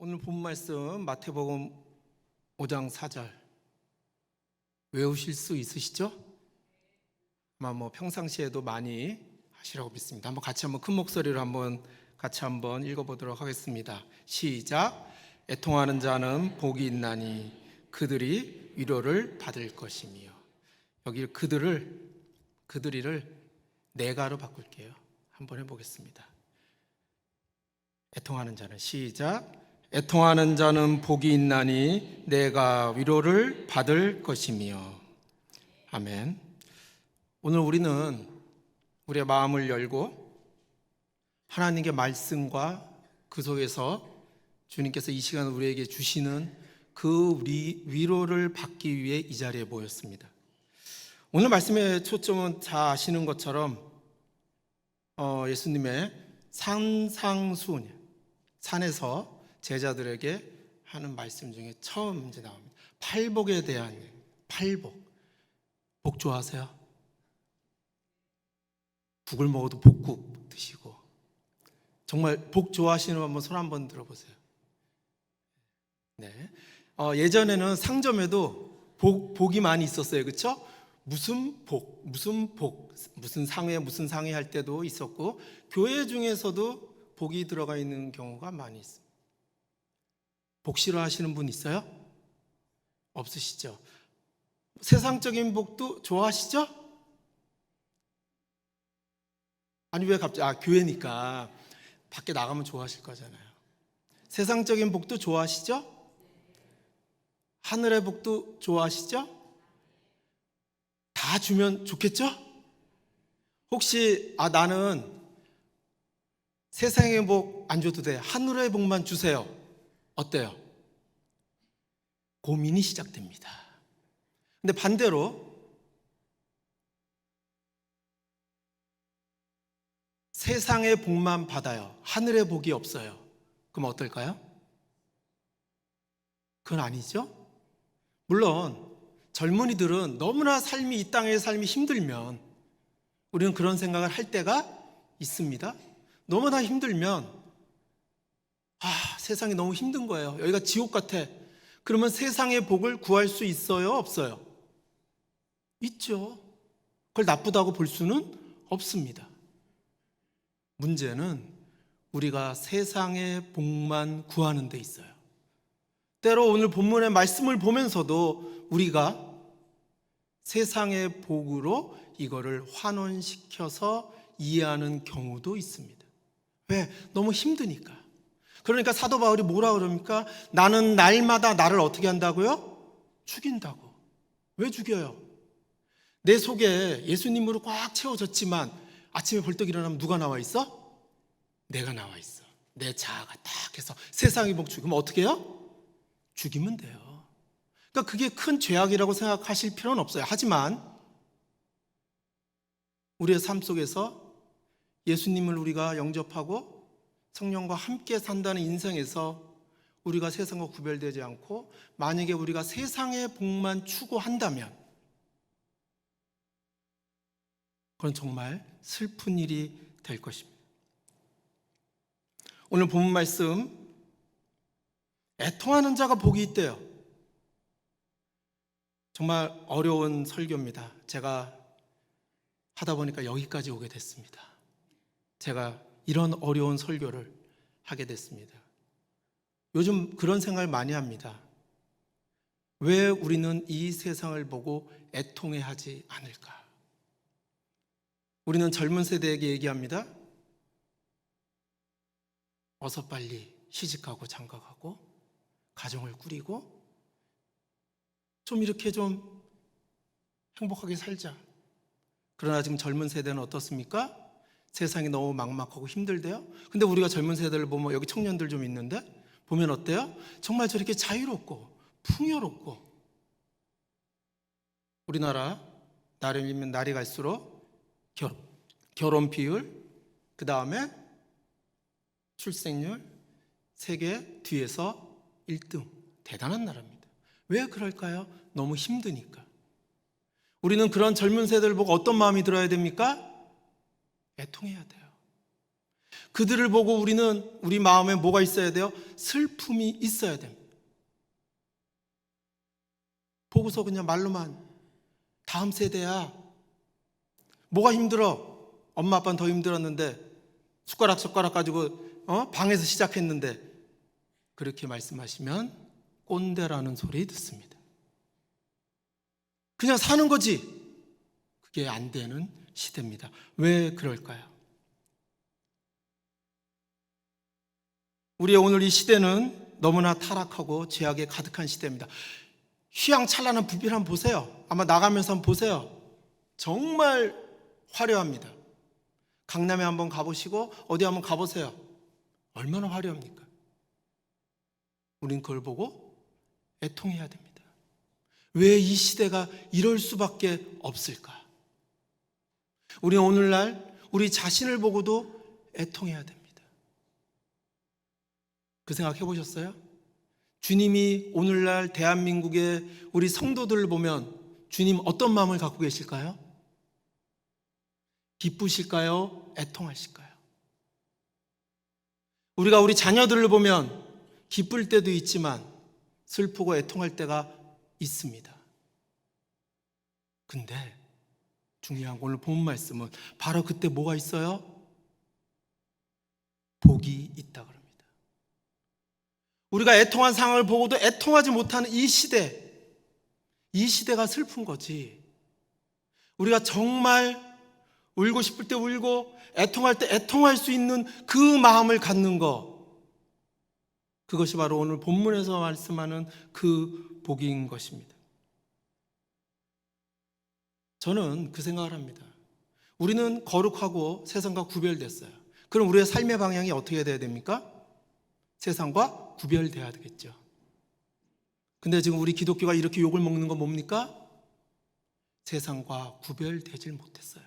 오늘 본 말씀 마태복음 5장 4절 외우실 수 있으시죠? 아마 평상시에도 많이 하시라고 믿습니다. 같이 큰 목소리로 같이 읽어보도록 하겠습니다. 시작. 애통하는 자는 복이 있나니 그들이 위로를 받을 것이며. 여기 그들이를 내가로 바꿀게요. 한번 해보겠습니다. 애통하는 자는 시작. 애통하는 자는 복이 있나니 내가 위로를 받을 것이며. 아멘. 오늘 우리는 우리의 마음을 열고 하나님의 말씀과 그 속에서 주님께서 이 시간 우리에게 주시는 그 위로를 받기 위해 이 자리에 모였습니다. 오늘 말씀의 초점은 다 아시는 것처럼 예수님의 산상수훈, 산에서 제자들에게 하는 말씀 중에 처음 나옵니다. 팔복에 대한 팔복. 복 좋아하세요? 국을 먹어도 복국 드시고. 정말 복 좋아하시는 분 손 한번 들어보세요. 네. 예전에는 상점에도 복이 많이 있었어요. 그렇죠? 무슨 상회 할 때도 있었고, 교회 중에서도 복이 들어가 있는 경우가 많이 있습니다. 복 싫어하시는 분 있어요? 없으시죠? 세상적인 복도 좋아하시죠? 아니 왜 갑자기 교회니까 밖에 나가면 좋아하실 거잖아요. 세상적인 복도 좋아하시죠? 하늘의 복도 좋아하시죠? 다 주면 좋겠죠? 혹시 나는 세상의 복 안 줘도 돼, 하늘의 복만 주세요, 어때요? 고민이 시작됩니다. 근데 반대로 세상의 복만 받아요, 하늘의 복이 없어요. 그럼 어떨까요? 그건 아니죠? 물론 젊은이들은 너무나 이 땅의 삶이 힘들면 우리는 그런 생각을 할 때가 있습니다. 너무나 힘들면 세상이 너무 힘든 거예요. 여기가 지옥 같아. 그러면 세상의 복을 구할 수 있어요? 없어요? 있죠. 그걸 나쁘다고 볼 수는 없습니다. 문제는 우리가 세상의 복만 구하는 데 있어요. 때로 오늘 본문의 말씀을 보면서도 우리가 세상의 복으로 이거를 환원시켜서 이해하는 경우도 있습니다. 왜? 너무 힘드니까. 그러니까 사도 바울이 뭐라 그럽니까? 나는 날마다 나를 어떻게 한다고요? 죽인다고. 왜 죽여요? 내 속에 예수님으로 꽉 채워졌지만 아침에 벌떡 일어나면 누가 나와 있어? 내가 나와 있어. 내 자아가 딱 해서 세상의 복 죽이면 어떻게 해요? 죽이면 돼요. 그러니까 그게 큰 죄악이라고 생각하실 필요는 없어요. 하지만 우리의 삶 속에서 예수님을 우리가 영접하고 성령과 함께 산다는 인생에서 우리가 세상과 구별되지 않고 만약에 우리가 세상의 복만 추구한다면 그건 정말 슬픈 일이 될 것입니다. 오늘 본문 말씀, 애통하는 자가 복이 있대요. 정말 어려운 설교입니다. 제가 하다 보니까 여기까지 오게 됐습니다. 제가 이런 어려운 설교를 하게 됐습니다. 요즘 그런 생각을 많이 합니다. 왜 우리는 이 세상을 보고 애통해 하지 않을까? 우리는 젊은 세대에게 얘기합니다. 어서 빨리 시집가고 장가가고 가정을 꾸리고 이렇게 행복하게 살자. 그러나 지금 젊은 세대는 어떻습니까? 세상이 너무 막막하고 힘들대요. 근데 우리가 젊은 세대를 보면 여기 청년들 좀 있는데 보면 어때요? 정말 저렇게 자유롭고 풍요롭고. 우리나라 나름이면 날이 갈수록 결혼 비율, 그 다음에 출생률 세계 뒤에서 1등. 대단한 나라입니다. 왜 그럴까요? 너무 힘드니까. 우리는 그런 젊은 세대를 보고 어떤 마음이 들어야 됩니까? 애통해야 돼요. 그들을 보고 우리는 우리 마음에 뭐가 있어야 돼요? 슬픔이 있어야 됩니다. 보고서 그냥 말로만 다음 세대야. 뭐가 힘들어? 엄마 아빠는 더 힘들었는데 숟가락 가지고 방에서 시작했는데 그렇게 말씀하시면 꼰대라는 소리 듣습니다. 그냥 사는 거지. 그게 안 되는 시대입니다. 왜 그럴까요? 우리의 오늘 이 시대는 너무나 타락하고 죄악에 가득한 시대입니다. 휘황찬란한 불빛 한번 보세요. 아마 나가면서 한번 보세요. 정말 화려합니다. 강남에 한번 가보시고 어디 한번 가보세요. 얼마나 화려합니까? 우린 그걸 보고 애통해야 됩니다. 왜 이 시대가 이럴 수밖에 없을까? 우리는 오늘날 우리 자신을 보고도 애통해야 됩니다. 그 생각 해보셨어요? 주님이 오늘날 대한민국의 우리 성도들을 보면 주님 어떤 마음을 갖고 계실까요? 기쁘실까요? 애통하실까요? 우리가 우리 자녀들을 보면 기쁠 때도 있지만 슬프고 애통할 때가 있습니다. 근데 중요한 오늘 본 말씀은 바로 그때 뭐가 있어요? 복이 있다 그럽니다. 우리가 애통한 상황을 보고도 애통하지 못하는 이 시대가 슬픈 거지. 우리가 정말 울고 싶을 때 울고 애통할 때 애통할 수 있는 그 마음을 갖는 거, 그것이 바로 오늘 본문에서 말씀하는 그 복인 것입니다. 저는 그 생각을 합니다. 우리는 거룩하고 세상과 구별됐어요. 그럼 우리의 삶의 방향이 어떻게 돼야 됩니까? 세상과 구별돼야 되겠죠. 근데 지금 우리 기독교가 이렇게 욕을 먹는 건 뭡니까? 세상과 구별되질 못했어요.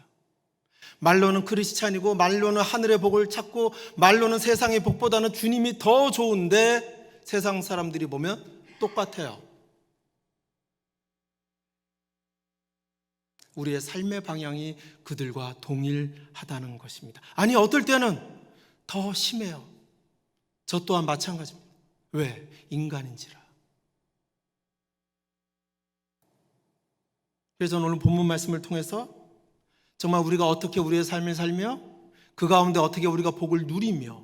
말로는 크리스찬이고 말로는 하늘의 복을 찾고 말로는 세상의 복보다는 주님이 더 좋은데 세상 사람들이 보면 똑같아요. 우리의 삶의 방향이 그들과 동일하다는 것입니다. 아니 어떨 때는 더 심해요. 저 또한 마찬가지입니다. 왜? 인간인지라. 그래서 오늘 본문 말씀을 통해서 정말 우리가 어떻게 우리의 삶을 살며 그 가운데 어떻게 우리가 복을 누리며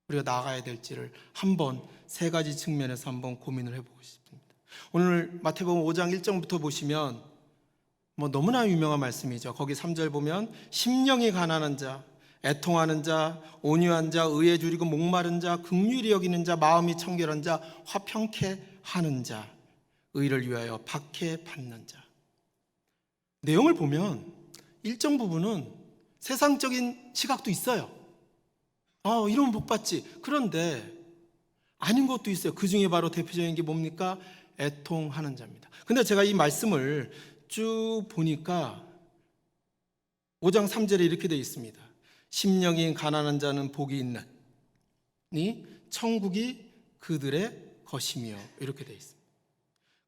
우리가 나아가야 될지를 한번 세 가지 측면에서 한번 고민을 해보고 싶습니다. 오늘 마태복음 5장 1절부터 보시면 너무나 유명한 말씀이죠. 거기 3절 보면 심령이 가난한 자, 애통하는 자, 온유한 자, 의에 줄이고 목마른 자, 긍휼히 여기는 자, 마음이 청결한 자, 화평케 하는 자, 의를 위하여 박해 받는 자. 내용을 보면 일정 부분은 세상적인 시각도 있어요. 이러면 복 받지. 그런데 아닌 것도 있어요. 그 중에 바로 대표적인 게 뭡니까? 애통하는 자입니다. 근데 제가 이 말씀을 쭉 보니까 5장 3절에 이렇게 되어 있습니다. 심령이 가난한 자는 복이 있나니 천국이 그들의 것이며 이렇게 되어 있습니다.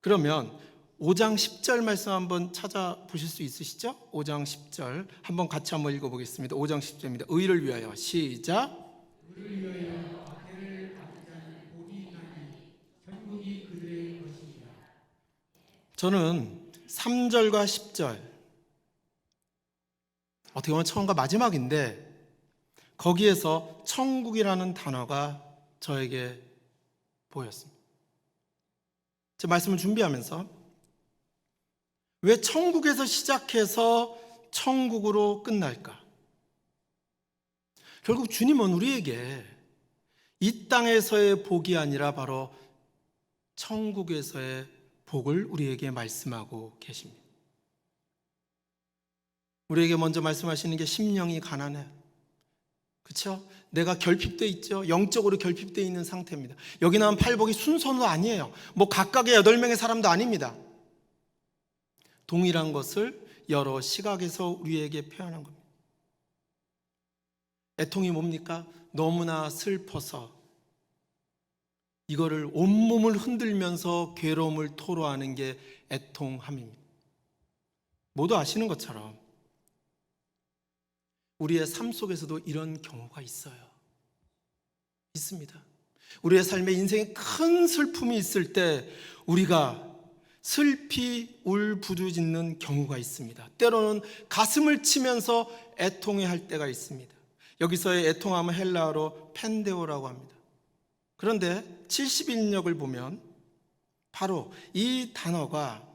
그러면 5장 10절 말씀 한번 찾아보실 수 있으시죠? 5장 10절 한번 같이 한번 읽어보겠습니다. 5장 10절입니다. 의를 위하여 시작. 의를 위하여 박해를 받지 않는 복이 있나니 천국이 그들의 것이니라. 저는 3절과 10절 어떻게 보면 처음과 마지막인데 거기에서 천국이라는 단어가 저에게 보였습니다. 제 말씀을 준비하면서 왜 천국에서 시작해서 천국으로 끝날까? 결국 주님은 우리에게 이 땅에서의 복이 아니라 바로 천국에서의 복을 우리에게 말씀하고 계십니다. 우리에게 먼저 말씀하시는 게 심령이 가난해. 그렇죠? 내가 결핍되어 있죠. 영적으로 결핍되어 있는 상태입니다. 여기 나온 팔복이 순서도 아니에요. 각각의 8명의 사람도 아닙니다. 동일한 것을 여러 시각에서 우리에게 표현한 겁니다. 애통이 뭡니까? 너무나 슬퍼서 이거를 온몸을 흔들면서 괴로움을 토로하는 게 애통함입니다. 모두 아시는 것처럼 우리의 삶 속에서도 이런 경우가 있어요. 있습니다. 우리의 삶에 인생에 큰 슬픔이 있을 때 우리가 슬피 울부짖는 경우가 있습니다. 때로는 가슴을 치면서 애통해할 때가 있습니다. 여기서의 애통함은 헬라어로 펜데오라고 합니다. 그런데 70인역을 보면 바로 이 단어가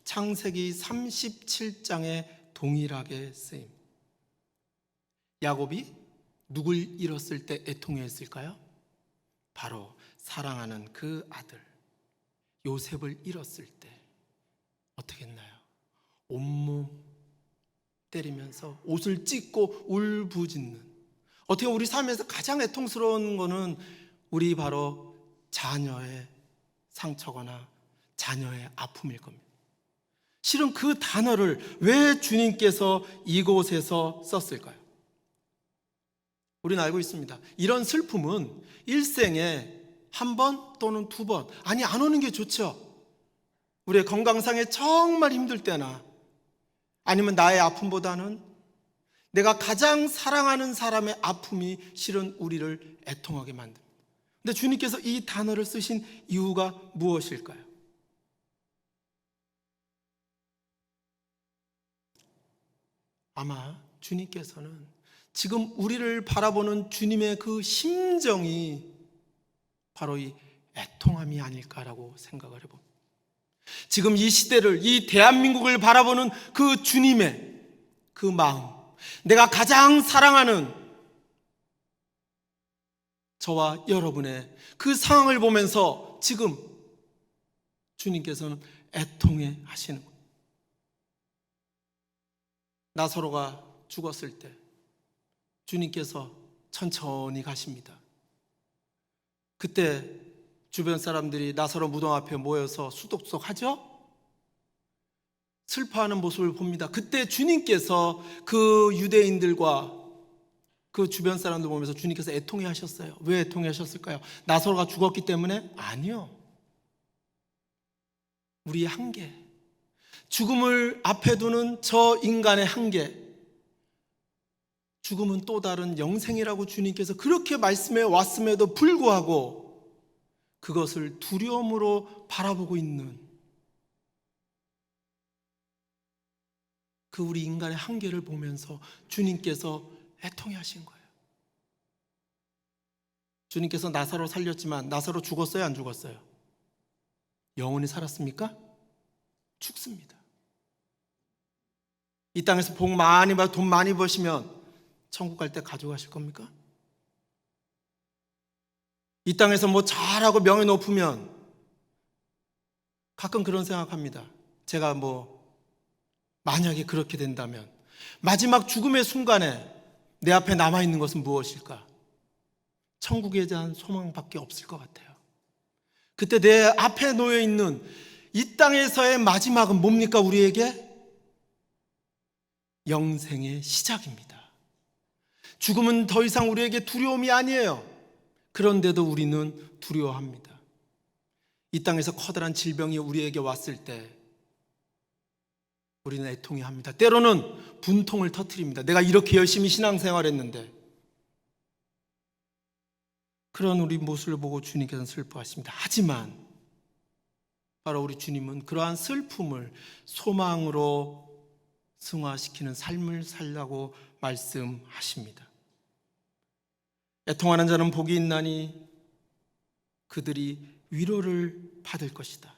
창세기 37장에 동일하게 쓰입니다. 야곱이 누굴 잃었을 때 애통했을까요? 바로 사랑하는 그 아들 요셉을 잃었을 때 어떻게 했나요? 온몸 때리면서 옷을 찢고 울부짖는, 어떻게 우리 삶에서 가장 애통스러운 거는 우리 바로 자녀의 상처거나 자녀의 아픔일 겁니다. 실은 그 단어를 왜 주님께서 이곳에서 썼을까요? 우리는 알고 있습니다. 이런 슬픔은 일생에 한 번 또는 두 번, 아니 안 오는 게 좋죠. 우리의 건강상에 정말 힘들 때나 아니면 나의 아픔보다는 내가 가장 사랑하는 사람의 아픔이 실은 우리를 애통하게 만듭니다. 근데 주님께서 이 단어를 쓰신 이유가 무엇일까요? 아마 주님께서는 지금 우리를 바라보는 주님의 그 심정이 바로 이 애통함이 아닐까라고 생각을 해봅니다. 지금 이 시대를, 이 대한민국을 바라보는 그 주님의 그 마음, 내가 가장 사랑하는 저와 여러분의 그 상황을 보면서 지금 주님께서는 애통해 하시는 거예요. 나사로가 죽었을 때 주님께서 천천히 가십니다. 그때 주변 사람들이 나사로 무덤 앞에 모여서 수독독하죠? 슬퍼하는 모습을 봅니다. 그때 주님께서 그 유대인들과 그 주변 사람들 보면서 주님께서 애통해 하셨어요. 왜 애통해 하셨을까요? 나사로가 죽었기 때문에? 아니요. 우리의 한계, 죽음을 앞에 두는 저 인간의 한계, 죽음은 또 다른 영생이라고 주님께서 그렇게 말씀해 왔음에도 불구하고 그것을 두려움으로 바라보고 있는 그 우리 인간의 한계를 보면서 주님께서 애통해 하신 거예요. 주님께서 나사로 살렸지만 나사로 죽었어요, 안 죽었어요? 영원히 살았습니까? 죽습니다. 이 땅에서 복 많이 받고 돈 많이 버시면 천국 갈 때 가져가실 겁니까? 이 땅에서 뭐 잘하고 명예 높으면 가끔 그런 생각합니다. 제가 만약에 그렇게 된다면 마지막 죽음의 순간에 내 앞에 남아있는 것은 무엇일까? 천국에 대한 소망밖에 없을 것 같아요. 그때 내 앞에 놓여있는 이 땅에서의 마지막은 뭡니까? 우리에게 영생의 시작입니다. 죽음은 더 이상 우리에게 두려움이 아니에요. 그런데도 우리는 두려워합니다. 이 땅에서 커다란 질병이 우리에게 왔을 때 우리는 애통해 합니다. 때로는 분통을 터뜨립니다. 내가 이렇게 열심히 신앙생활했는데. 그런 우리 모습을 보고 주님께서는 슬퍼하십니다. 하지만 바로 우리 주님은 그러한 슬픔을 소망으로 승화시키는 삶을 살라고 말씀하십니다. 애통하는 자는 복이 있나니 그들이 위로를 받을 것이다.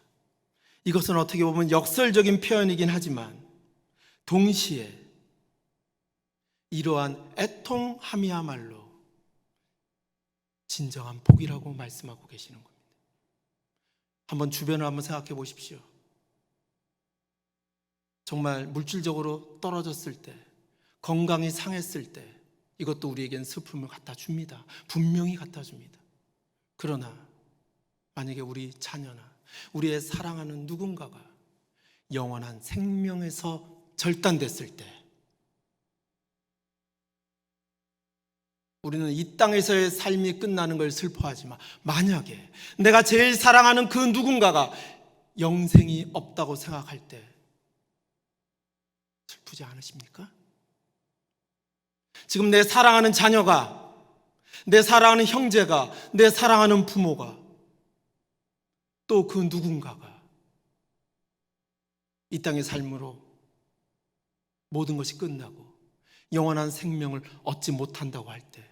이것은 어떻게 보면 역설적인 표현이긴 하지만 동시에 이러한 애통함이야말로 진정한 복이라고 말씀하고 계시는 겁니다. 한번 주변을 한번 생각해 보십시오. 정말 물질적으로 떨어졌을 때, 건강이 상했을 때 이것도 우리에겐 슬픔을 갖다 줍니다. 분명히 갖다 줍니다. 그러나 만약에 우리 자녀나 우리의 사랑하는 누군가가 영원한 생명에서 절단됐을 때 우리는 이 땅에서의 삶이 끝나는 걸 슬퍼하지만 만약에 내가 제일 사랑하는 그 누군가가 영생이 없다고 생각할 때 슬프지 않으십니까? 지금 내 사랑하는 자녀가, 내 사랑하는 형제가, 내 사랑하는 부모가, 또 그 누군가가 이 땅의 삶으로 모든 것이 끝나고 영원한 생명을 얻지 못한다고 할 때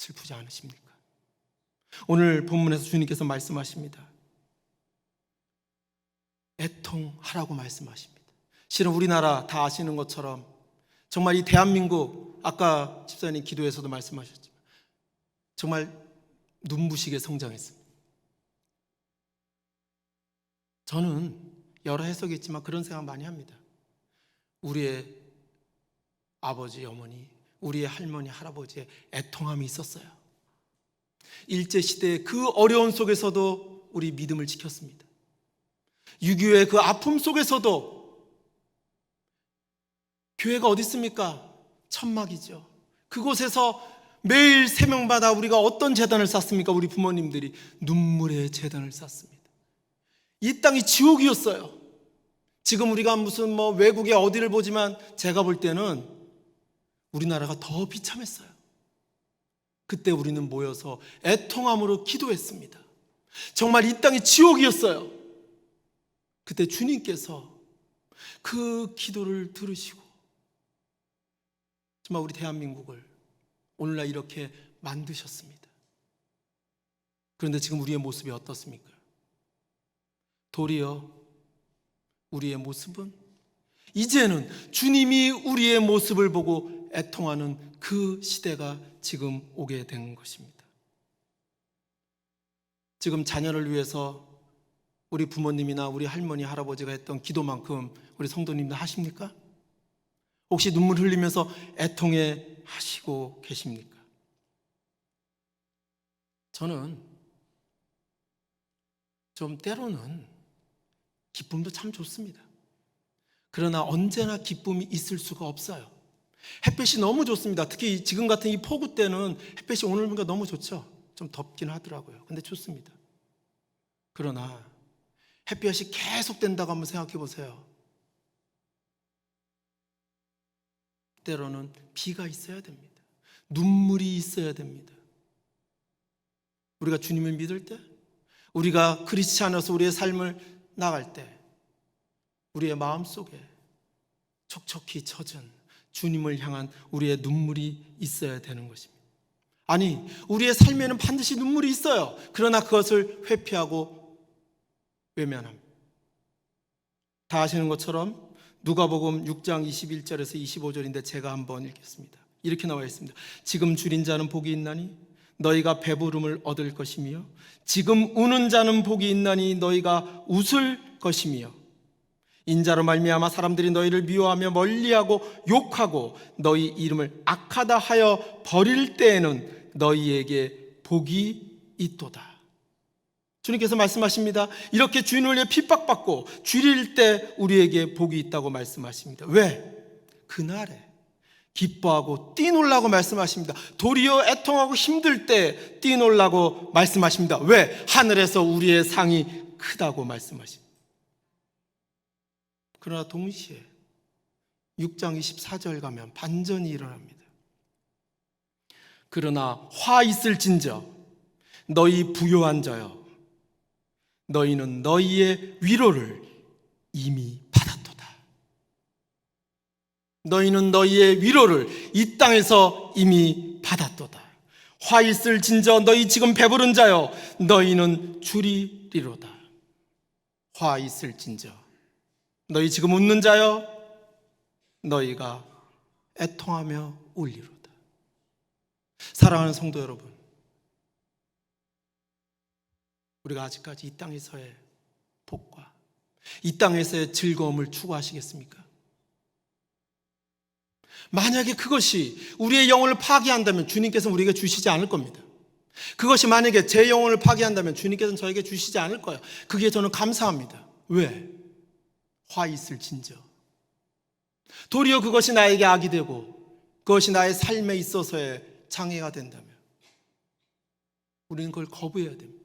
슬프지 않으십니까? 오늘 본문에서 주님께서 말씀하십니다. 애통하라고 말씀하십니다. 실은 우리나라 다 아시는 것처럼 정말 이 대한민국, 아까 집사님 기도에서도 말씀하셨지만 정말 눈부시게 성장했습니다. 저는 여러 해석이 있지만 그런 생각 많이 합니다. 우리의 아버지, 어머니, 우리의 할머니, 할아버지의 애통함이 있었어요. 일제시대의 그 어려운 속에서도 우리 믿음을 지켰습니다. 6.25의 그 아픔 속에서도 교회가 어디 있습니까? 천막이죠. 그곳에서 매일 새벽마다 우리가 어떤 제단을 쌓습니까? 우리 부모님들이 눈물의 제단을 쌓습니다. 이 땅이 지옥이었어요. 지금 우리가 무슨 외국의 어디를 보지만 제가 볼 때는 우리나라가 더 비참했어요. 그때 우리는 모여서 애통함으로 기도했습니다. 정말 이 땅이 지옥이었어요. 그때 주님께서 그 기도를 들으시고 정말 우리 대한민국을 오늘날 이렇게 만드셨습니다. 그런데 지금 우리의 모습이 어떻습니까? 도리어 우리의 모습은 이제는 주님이 우리의 모습을 보고 애통하는 그 시대가 지금 오게 된 것입니다. 지금 자녀를 위해서 우리 부모님이나 우리 할머니, 할아버지가 했던 기도만큼 우리 성도님들 하십니까? 혹시 눈물 흘리면서 애통해 하시고 계십니까? 저는 좀 때로는 기쁨도 참 좋습니다. 그러나 언제나 기쁨이 있을 수가 없어요. 햇빛이 너무 좋습니다. 특히 지금 같은 이 폭우 때는 햇빛이 오늘 보니까 너무 좋죠. 좀 덥긴 하더라고요. 근데 좋습니다. 그러나 햇볕이 계속 된다고 한번 생각해 보세요. 때로는 비가 있어야 됩니다. 눈물이 있어야 됩니다. 우리가 주님을 믿을 때, 우리가 크리스찬으로서 우리의 삶을 나갈 때 우리의 마음속에 촉촉히 젖은 주님을 향한 우리의 눈물이 있어야 되는 것입니다. 아니, 우리의 삶에는 반드시 눈물이 있어요. 그러나 그것을 회피하고 외면합니다. 다 아시는 것처럼 누가복음 6장 21절에서 25절인데 제가 한번 읽겠습니다. 이렇게 나와 있습니다. 지금 줄인 자는 복이 있나니 너희가 배부름을 얻을 것이며 지금 우는 자는 복이 있나니 너희가 웃을 것이며 인자로 말미암아 사람들이 너희를 미워하며 멀리하고 욕하고 너희 이름을 악하다 하여 버릴 때에는 너희에게 복이 있도다. 주님께서 말씀하십니다. 이렇게 주님을 위해 핍박받고 줄일 때 우리에게 복이 있다고 말씀하십니다. 왜? 그날에 기뻐하고 뛰놀라고 말씀하십니다. 도리어 애통하고 힘들 때 뛰놀라고 말씀하십니다. 왜? 하늘에서 우리의 상이 크다고 말씀하십니다. 그러나 동시에 6장 24절 가면 반전이 일어납니다. 그러나 화 있을진저 너희 부요한 자여 너희는 너희의 위로를 이미 받았도다. 너희는 너희의 위로를 이 땅에서 이미 받았도다. 화 있을진저 너희 지금 배부른 자여 너희는 줄이리로다. 화 있을진저 너희 지금 웃는 자여 너희가 애통하며 울리로다. 사랑하는 성도 여러분, 우리가 아직까지 이 땅에서의 복과 이 땅에서의 즐거움을 추구하시겠습니까? 만약에 그것이 우리의 영혼을 파괴한다면 주님께서는 우리에게 주시지 않을 겁니다. 그것이 만약에 제 영혼을 파괴한다면 주님께서는 저에게 주시지 않을 거예요. 그게 저는 감사합니다. 왜? 화 있을진저 도리어 그것이 나에게 악이 되고 그것이 나의 삶에 있어서의 장애가 된다면 우리는 그걸 거부해야 됩니다.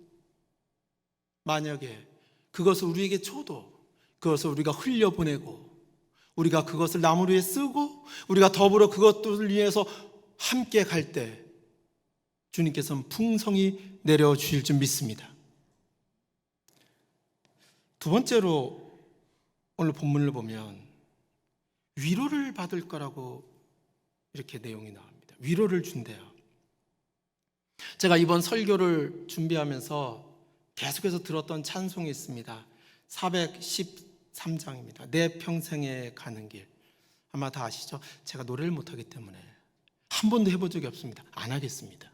만약에 그것을 우리에게 줘도 그것을 우리가 흘려보내고 우리가 그것을 남을 위해 쓰고 우리가 더불어 그것들을 위해서 함께 갈 때 주님께서는 풍성히 내려주실 줄 믿습니다. 두 번째로 오늘 본문을 보면 위로를 받을 거라고 이렇게 내용이 나옵니다. 위로를 준대요. 제가 이번 설교를 준비하면서 계속해서 들었던 찬송이 있습니다. 413장입니다. 내 평생에 가는 길. 아마 다 아시죠? 제가 노래를 못하기 때문에 한 번도 해본 적이 없습니다. 안 하겠습니다.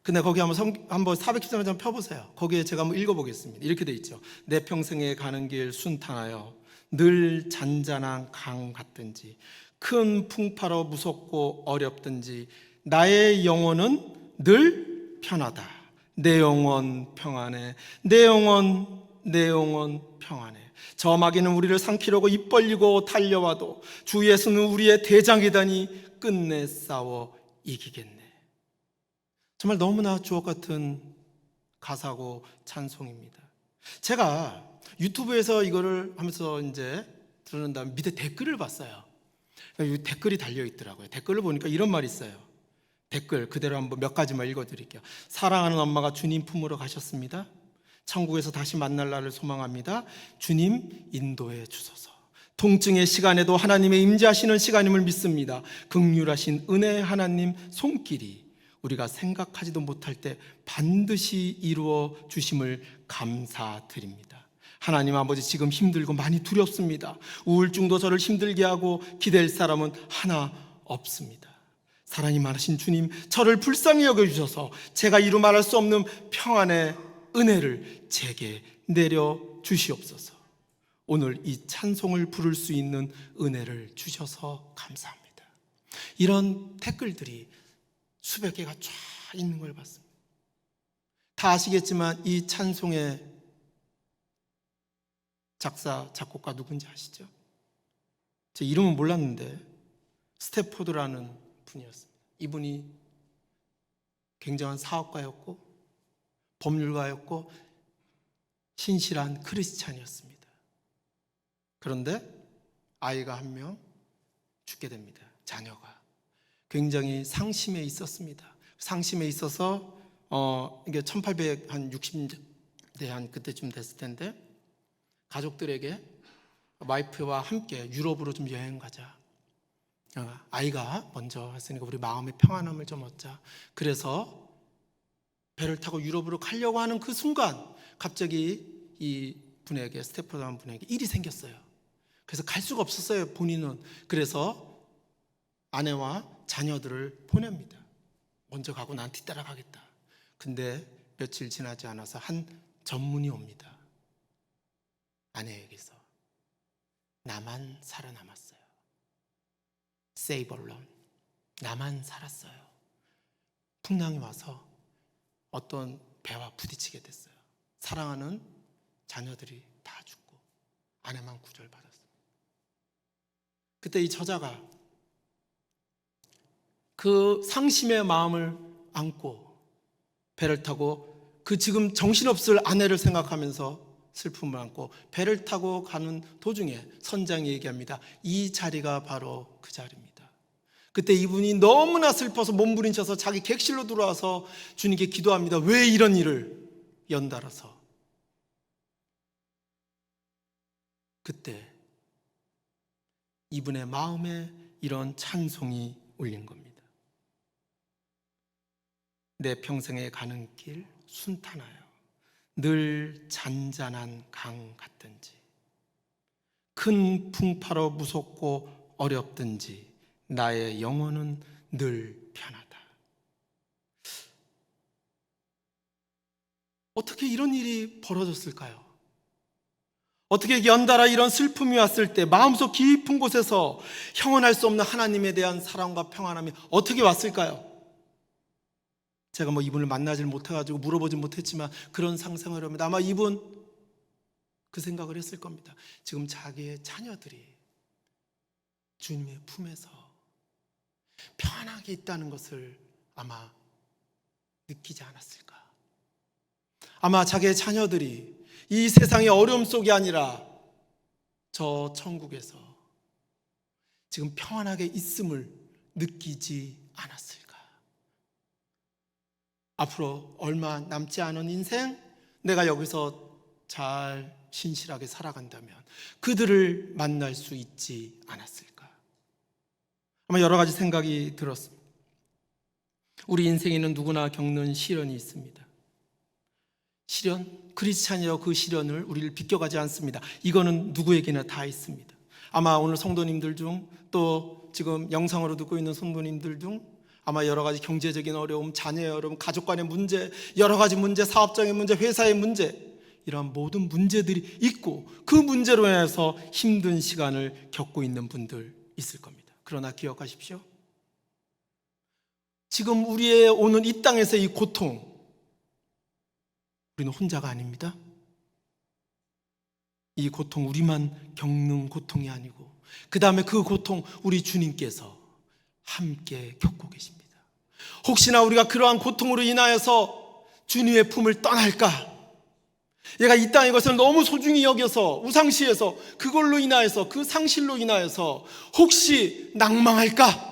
근데 거기 한번 413장 펴보세요. 거기에 제가 한번 읽어보겠습니다. 이렇게 돼 있죠. 내 평생에 가는 길 순탄하여 늘 잔잔한 강 같든지 큰 풍파로 무섭고 어렵든지 나의 영혼은 늘 편하다. 내 영혼 평안해. 내 영혼 평안해. 저 마귀는 우리를 삼키려고 입 벌리고 달려와도 주 예수는 우리의 대장이다니 끝내 싸워 이기겠네. 정말 너무나 주옥 같은 가사고 찬송입니다. 제가 유튜브에서 이거를 하면서 이제 들은 다음에 밑에 댓글을 봤어요. 댓글이 달려 있더라고요. 댓글을 보니까 이런 말이 있어요. 댓글 그대로 한번 몇 가지만 읽어드릴게요. 사랑하는 엄마가 주님 품으로 가셨습니다. 천국에서 다시 만날 날을 소망합니다. 주님 인도해 주소서. 통증의 시간에도 하나님의 임재하시는 시간임을 믿습니다. 긍휼하신 은혜의 하나님 손길이 우리가 생각하지도 못할 때 반드시 이루어 주심을 감사드립니다. 하나님 아버지, 지금 힘들고 많이 두렵습니다. 우울증도 저를 힘들게 하고 기댈 사람은 하나 없습니다. 사랑이 많으신 주님, 저를 불쌍히 여겨주셔서 제가 이루 말할 수 없는 평안의 은혜를 제게 내려주시옵소서. 오늘 이 찬송을 부를 수 있는 은혜를 주셔서 감사합니다. 이런 댓글들이 수백 개가 쫙 있는 걸 봤습니다. 다 아시겠지만 이 찬송의 작사, 작곡가 누군지 아시죠? 제 이름은 몰랐는데 스태포드라는 분이었습니다. 이분이 굉장한 사업가였고 법률가였고 신실한 크리스찬이었습니다. 그런데 아이가 한 명 죽게 됩니다. 자녀가 굉장히 상심에 있었습니다. 상심에 있어서 이게 1860대 한 그때쯤 됐을 텐데 가족들에게 와이프와 함께 유럽으로 좀 여행 가자. 아이가 먼저 했으니까 우리 마음의 평안함을 좀 얻자. 그래서 배를 타고 유럽으로 가려고 하는 그 순간 갑자기 이 분에게, 스태포드라는 분에게 일이 생겼어요. 그래서 갈 수가 없었어요, 본인은. 그래서 아내와 자녀들을 보냅니다. 먼저 가고 난 뒤따라가겠다. 근데 며칠 지나지 않아서 한 전문이 옵니다. 아내에게서 나만 살아남았어요. Save alone. 나만 살았어요. 풍랑이 와서 어떤 배와 부딪히게 됐어요. 사랑하는 자녀들이 다 죽고 아내만 구절받았어요. 그때 이 저자가 그 상심의 마음을 안고 배를 타고 그 지금 정신없을 아내를 생각하면서 슬픔을 안고 배를 타고 가는 도중에 선장이 얘기합니다. 이 자리가 바로 그 자리입니다. 그때 이분이 너무나 슬퍼서 몸부림쳐서 자기 객실로 들어와서 주님께 기도합니다. 왜 이런 일을 연달아서. 그때 이분의 마음에 이런 찬송이 울린 겁니다. 내 평생에 가는 길 순탄하여 늘 잔잔한 강 같든지 큰 풍파로 무섭고 어렵든지 나의 영혼은 늘 편하다. 어떻게 이런 일이 벌어졌을까요? 어떻게 연달아 이런 슬픔이 왔을 때 마음속 깊은 곳에서 형언할 수 없는 하나님에 대한 사랑과 평안함이 어떻게 왔을까요? 제가 이분을 만나질 못해가지고 물어보지 못했지만 그런 상상을 합니다. 아마 이분 그 생각을 했을 겁니다. 지금 자기의 자녀들이 주님의 품에서 편하게 있다는 것을 아마 느끼지 않았을까. 아마 자기의 자녀들이 이 세상의 어려움 속이 아니라 저 천국에서 지금 평안하게 있음을 느끼지 않았을까? 앞으로 얼마 남지 않은 인생, 내가 여기서 잘 신실하게 살아간다면 그들을 만날 수 있지 않았을까? 아마 여러 가지 생각이 들었습니다. 우리 인생에는 누구나 겪는 시련이 있습니다. 시련, 크리스찬이라고 그 시련을 우리를 비껴가지 않습니다. 이거는 누구에게나 다 있습니다. 아마 오늘 성도님들 중, 또 지금 영상으로 듣고 있는 성도님들 중 아마 여러 가지 경제적인 어려움, 자녀의 어려움, 가족 간의 문제, 여러 가지 문제, 사업적인 문제, 회사의 문제, 이런 모든 문제들이 있고 그 문제로 인해서 힘든 시간을 겪고 있는 분들 있을 겁니다. 그러나 기억하십시오. 지금 우리의 오는 이 땅에서 이 고통, 우리는 혼자가 아닙니다. 이 고통 우리만 겪는 고통이 아니고 그 다음에 그 고통 우리 주님께서 함께 겪고 계십니다. 혹시나 우리가 그러한 고통으로 인하여서 주님의 품을 떠날까? 얘가 이 땅의 것을 너무 소중히 여겨서 우상시해서 그걸로 인하여서 그 상실로 인하여서 혹시 낭망할까?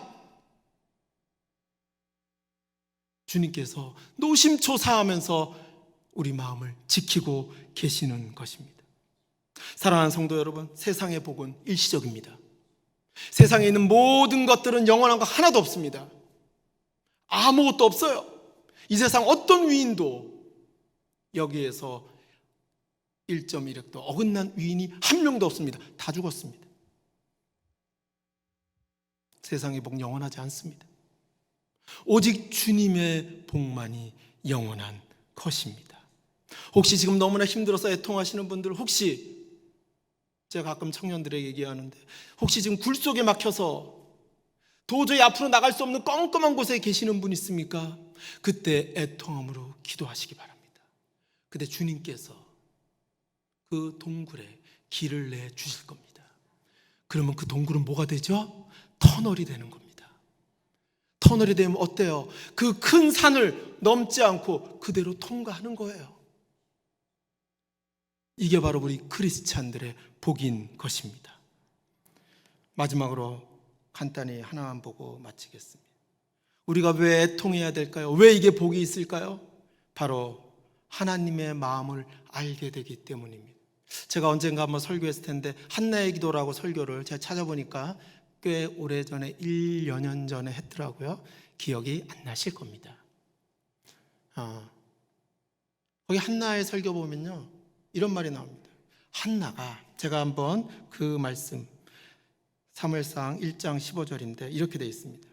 주님께서 노심초사하면서 우리 마음을 지키고 계시는 것입니다. 사랑하는 성도 여러분, 세상의 복은 일시적입니다. 세상에 있는 모든 것들은 영원한 거 하나도 없습니다. 아무것도 없어요. 이 세상 어떤 위인도 여기에서 1.1획도 어긋난 위인이 한 명도 없습니다. 다 죽었습니다. 세상의 복 영원하지 않습니다. 오직 주님의 복만이 영원한 것입니다. 혹시 지금 너무나 힘들어서 애통하시는 분들, 혹시 제가 가끔 청년들에게 얘기하는데 혹시 지금 굴 속에 막혀서 도저히 앞으로 나갈 수 없는 껌껌한 곳에 계시는 분 있습니까? 그때 애통함으로 기도하시기 바랍니다. 그때 주님께서 그 동굴에 길을 내주실 겁니다. 그러면 그 동굴은 뭐가 되죠? 터널이 되는 겁니다. 터널이 되면 어때요? 그 큰 산을 넘지 않고 그대로 통과하는 거예요. 이게 바로 우리 크리스찬들의 복인 것입니다. 마지막으로 간단히 하나만 보고 마치겠습니다. 우리가 왜 애통해야 될까요? 왜 이게 복이 있을까요? 바로 하나님의 마음을 알게 되기 때문입니다. 제가 언젠가 한번 설교했을 텐데 한나의 기도라고 설교를 제가 찾아보니까 꽤 오래전에 1여 년 전에 했더라고요. 기억이 안 나실 겁니다. 거기 한나의 설교 보면요, 이런 말이 나옵니다. 한나가, 제가 한번 그 말씀 사무엘상 1장 15절인데 이렇게 되어 있습니다.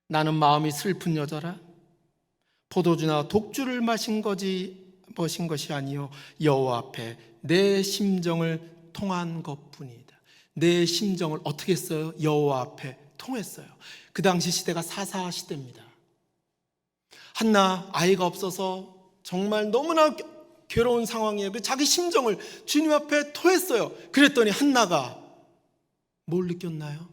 나는 마음이 슬픈 여자라. 포도주나 독주를 마신 것이 아니요 여호와 앞에 내 심정을 통한 것뿐이다. 내 심정을 어떻게 했어요? 여호와 앞에 통했어요. 그 당시 시대가 사사 시대입니다. 한나 아이가 없어서 정말 너무나 괴로운 상황이에요. 자기 심정을 주님 앞에 토했어요. 그랬더니 한나가 뭘 느꼈나요?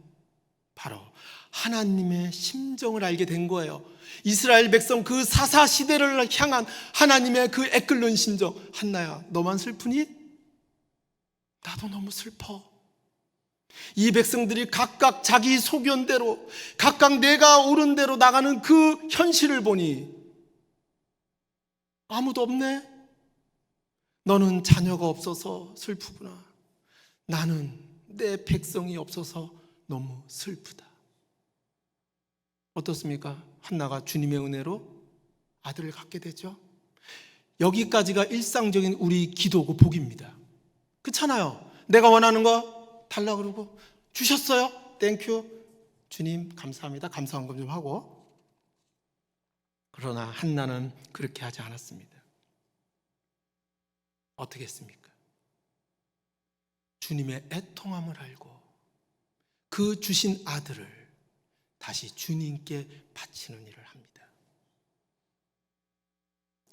바로 하나님의 심정을 알게 된 거예요. 이스라엘 백성 그 사사 시대를 향한 하나님의 그 애끓는 심정. 한나야, 너만 슬프니? 나도 너무 슬퍼. 이 백성들이 각각 자기 소견대로, 각각 내가 옳은 대로 나가는 그 현실을 보니 아무도 없네. 너는 자녀가 없어서 슬프구나. 나는 내 백성이 없어서 너무 슬프다. 어떻습니까? 한나가 주님의 은혜로 아들을 갖게 되죠. 여기까지가 일상적인 우리 기도고 복입니다. 그렇잖아요. 내가 원하는 거 달라 그러고 주셨어요. 땡큐. 주님 감사합니다. 감사한 것 좀 하고. 그러나 한나는 그렇게 하지 않았습니다. 어떻게 했습니까? 주님의 애통함을 알고 그 주신 아들을 다시 주님께 바치는 일을 합니다.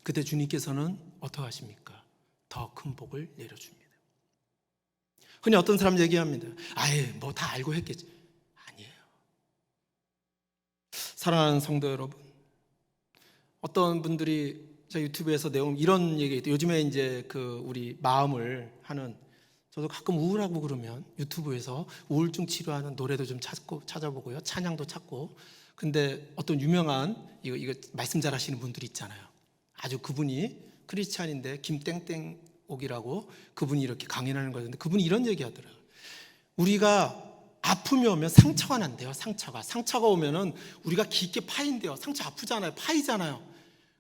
그때 주님께서는 어떻게 하십니까? 더 큰 복을 내려줍니다. 흔히 어떤 사람 얘기합니다. 아예 뭐 다 알고 했겠지. 아니에요. 사랑하는 성도 여러분, 어떤 분들이 제 유튜브에서 내용 이런 얘기했대요. 요즘에 이제 그 우리 마음을 하는 저도 가끔 우울하고 그러면 유튜브에서 우울증 치료하는 노래도 좀 찾아보고요. 찬양도 찾고. 근데 어떤 유명한 이거 말씀 잘하시는 분들이 있잖아요. 아주 그분이 크리스찬인데 김땡땡옥이라고 그분이 이렇게 강연하는 거였는데 그분이 이런 얘기 하더라고요. 우리가 아픔이 오면 상처가 난대요. 상처가 오면은 우리가 깊게 파인대요. 상처 아프잖아요. 파이잖아요.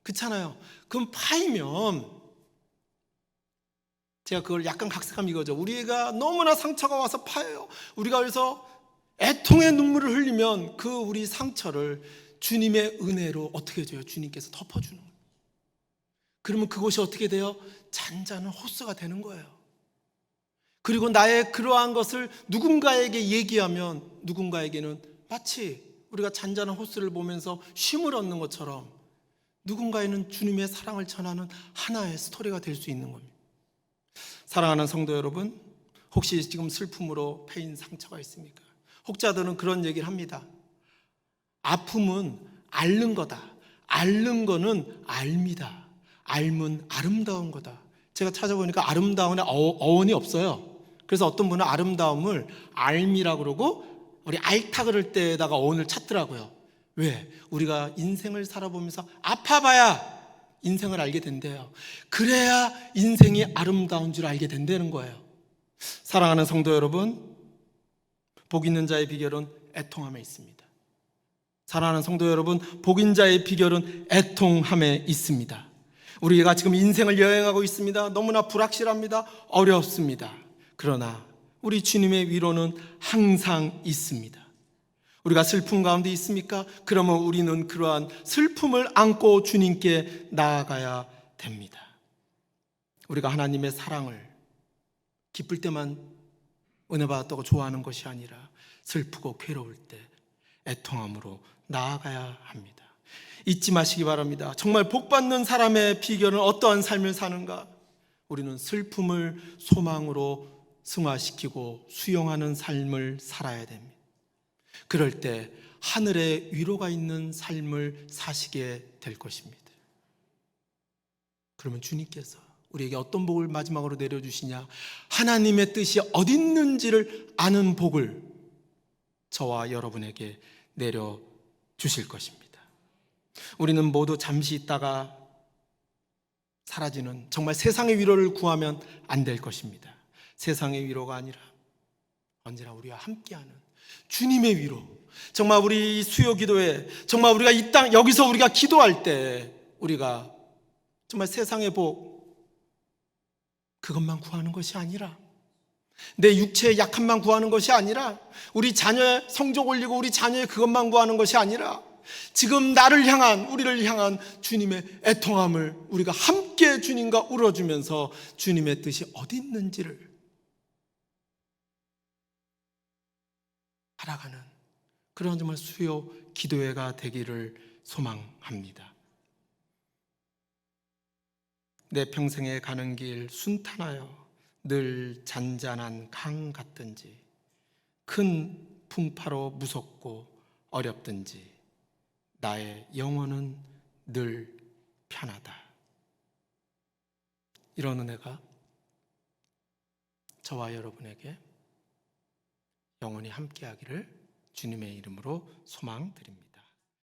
그렇잖아요. 그럼 파이면 제가 그걸 약간 각색하면 이거죠. 우리가 너무나 상처가 와서 파여요. 우리가 그래서 애통의 눈물을 흘리면 그 우리 상처를 주님의 은혜로 어떻게 해줘요? 주님께서 덮어주는 거예요. 그러면 그것이 어떻게 돼요? 잔잔한 호수가 되는 거예요. 그리고 나의 그러한 것을 누군가에게 얘기하면 누군가에게는 마치 우리가 잔잔한 호수를 보면서 쉼을 얻는 것처럼 누군가에는 주님의 사랑을 전하는 하나의 스토리가 될 수 있는 겁니다. 사랑하는 성도 여러분, 혹시 지금 슬픔으로 패인 상처가 있습니까? 혹자들은 그런 얘기를 합니다. 아픔은 앓는 거다. 앓는 거는 알미다. 앓은 아름다운 거다. 제가 찾아보니까 아름다움에 어원이 없어요. 그래서 어떤 분은 아름다움을 알미라고 그러고 우리 알타 그럴 때에다가 어원을 찾더라고요. 왜? 우리가 인생을 살아보면서 아파봐야 인생을 알게 된대요. 그래야 인생이 아름다운 줄 알게 된다는 거예요. 사랑하는 성도 여러분, 복 있는 자의 비결은 애통함에 있습니다. 사랑하는 성도 여러분, 복 있는 자의 비결은 애통함에 있습니다. 우리가 지금 인생을 여행하고 있습니다. 너무나 불확실합니다. 어렵습니다. 그러나 우리 주님의 위로는 항상 있습니다. 우리가 슬픔 가운데 있습니까? 그러면 우리는 그러한 슬픔을 안고 주님께 나아가야 됩니다. 우리가 하나님의 사랑을 기쁠 때만 은혜 받았다고 좋아하는 것이 아니라 슬프고 괴로울 때 애통함으로 나아가야 합니다. 잊지 마시기 바랍니다. 정말 복받는 사람의 비결은 어떠한 삶을 사는가? 우리는 슬픔을 소망으로 승화시키고 수용하는 삶을 살아야 됩니다. 그럴 때 하늘에 위로가 있는 삶을 사시게 될 것입니다. 그러면 주님께서 우리에게 어떤 복을 마지막으로 내려주시냐? 하나님의 뜻이 어디 있는지를 아는 복을 저와 여러분에게 내려주실 것입니다. 우리는 모두 잠시 있다가 사라지는 정말 세상의 위로를 구하면 안 될 것입니다. 세상의 위로가 아니라 언제나 우리와 함께하는 주님의 위로. 정말 우리 수요 기도회, 정말 우리가 이 땅 여기서 우리가 기도할 때 우리가 정말 세상의 복 그것만 구하는 것이 아니라 내 육체의 약함만 구하는 것이 아니라 우리 자녀의 성적 올리고 우리 자녀의 그것만 구하는 것이 아니라 지금 나를 향한 우리를 향한 주님의 애통함을 우리가 함께 주님과 울어주면서 주님의 뜻이 어디 있는지를 알아가는 그런 정말 수요 기도회가 되기를 소망합니다. 내 평생에 가는 길 순탄하여 늘 잔잔한 강 같든지 큰 풍파로 무섭고 어렵든지 나의 영혼은 늘 편하다. 이런 은혜가 저와 여러분에게 영원히 함께하기를 주님의 이름으로 소망드립니다.